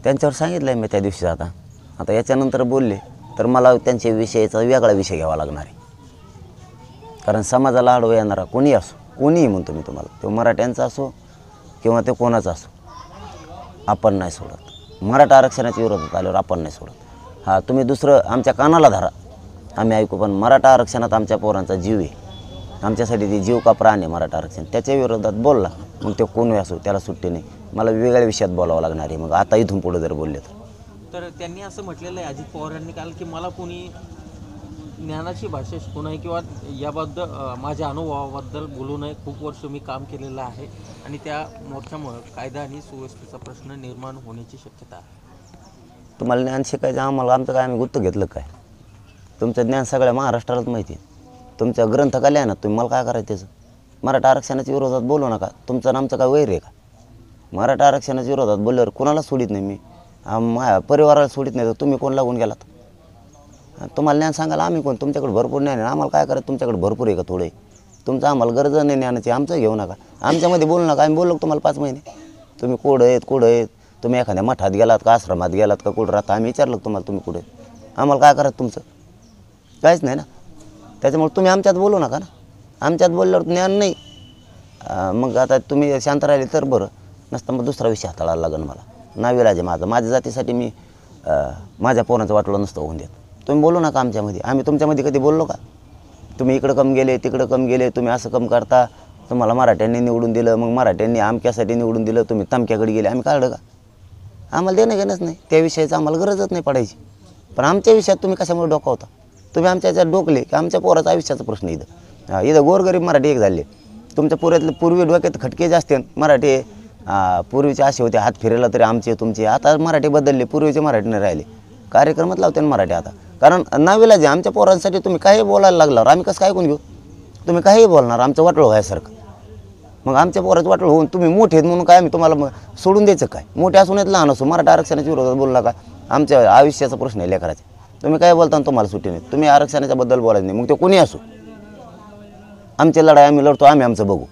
त्यांच्यावर सांगितलं आहे मी त्या दिवशी. आता याच्यानंतर बोलले तर मला त्यांच्या विषयाचा वेगळा विषय घ्यावा लागणार आहे. कारण समाजाला आडवा येणारा कोणी असो, कोणीही म्हणतो मी तुम्हाला, तो मराठ्यांचा असो किंवा ते कोणाचा असो, आपण नाही सोडत. मराठा आरक्षणाच्या विरोधात आल्यावर आपण नाही सोडत. हां, तुम्ही दुसरं आमच्या कानाला धरा, आम्ही ऐकू, पण मराठा आरक्षणात आमच्या पोरांचा जीव आहे, आमच्यासाठी ती जीव का प्राण आहे मराठा आरक्षण. त्याच्या विरोधात बोलला मग ते कोणी असो, त्याला सुट्टी नाही. मला वेगळ्या विषयात बोलावं लागणार आहे. मग आता इथून पुढे जर बोलले तर त्यांनी असं म्हटलेलं आहे अजित पवार यांनी काल की मला कोणी ज्ञानाची भाषा शिकवू नये किंवा याबद्दल माझ्या अनुभवाबद्दल बोलू नये. खूप वर्ष मी काम केलेलं आहे आणि त्या मोर्चामुळे कायदा आणि सुव्यवस्थेचा प्रश्न निर्माण होण्याची शक्यता आहे. तुम्हाला ज्ञान शिकायचं आम्हाला, आमचं काय आम्ही गुत्त घेतलं काय? तुमचं ज्ञान सगळ्या महाराष्ट्रालाच माहिती आहे. तुमच्या ग्रंथकाले आहे ना, तुम्ही मला काय करायचं त्याचं? मराठा आरक्षणाच्या विरोधात बोलू नका. तुमचं आणि आमचं काय वैर आहे का? मराठा आरक्षणाच्या विरोधात बोलल्यावर कोणाला सोडित नाही मी, माझ्या परिवाराला सोडित नाही. तर तुम्ही कोण लागून गेलात? तुम्हाला ज्ञान सांगायला आम्ही कोण? तुमच्याकडे भरपूर ज्ञान आहे. आम्हाला काय करायचं? तुमच्याकडे भरपूर आहे का थोडे? तुमचं आम्हाला गरज नाही ज्ञानाची, आमचं घेऊ नका. आमच्यामध्ये बोलू नका. आम्ही बोललो तुम्हाला 5 महिने तुम्ही कुठं आहेत. तुम्ही एखाद्या मठात गेलात का, आश्रमात गेलात का, कुठं राहता? आम्ही विचारलं तुम्हाला तुम्ही कुठे? आम्हाला काय करायचं तुमचं? काहीच नाही ना. त्याच्यामुळे तुम्ही आमच्यात बोलू नका ना. आमच्यात बोलल्यावर ज्ञान नाही. मग आता तुम्ही शांत राहिले तर बरं, नसतं मग दुसरा विषय हाताळायला लागेल मला. नाविलाज आहे माझ्या जातीसाठी मी माझ्या पोरांचं वाटलं नसतं होऊन देत. तुम्ही बोलू नका आमच्यामध्ये. आम्ही तुमच्यामध्ये कधी बोललो का? तुम्ही इकडं कम गेले, तिकडं कम गेले, तुम्ही असं कम करता, तुम्हाला मराठ्यांनी निवडून दिलं, मग मराठ्यांनी आमक्यासाठी निवडून दिलं, तुम्ही तमक्याकडे गेले, आम्ही काढलं का? आम्हाला देणं घेणंच नाही त्या विषयाचं, आम्हाला गरजच नाही पडायची. पण आमच्या विषयात तुम्ही कशामुळे डोकावता? तुम्ही आमच्या याच्यात डोकले की आमच्या पोराचा आयुष्याचा प्रश्न इथं गोरगरीब मराठी एक झाले. तुमच्या पुऱ्यातले पूर्वी डोक्यात खटके जास्त मराठी पूर्वीचे असे होते, हात फिरायला तरी आमचे तुमचे. आता मराठी बदलले, पूर्वीचे मराठी नाही राहिले. कार्यक्रमात लावते ना मराठी आता, कारण नाविलाज आहे. आमच्या पोरांसाठी तुम्ही काही बोलायला लागल्यावर आम्ही कसं काय ऐकून घेऊ? तुम्ही काहीही बोलणार, आमचं वाटलं व्हायसारखं. मग आमच्या पोराचं वाटलं होऊन तुम्ही मोठे आहेत म्हणून काय आम्ही तुम्हाला सोडून द्यायचं काय? मोठे असून येत लहान असो, मराठा आरक्षणाच्या विरोधात बोलू नका. आमच्या आयुष्याचा प्रश्न आहे लेकराचा. तुम्ही काय बोलता तुम्हाला सुट्टी नाही. तुम्ही आरक्षणाच्या बद्दल बोलायचं नाही, मग ते कोणी असो. आमची लढाई आम्ही लढतो, आम्ही आमचं बघू.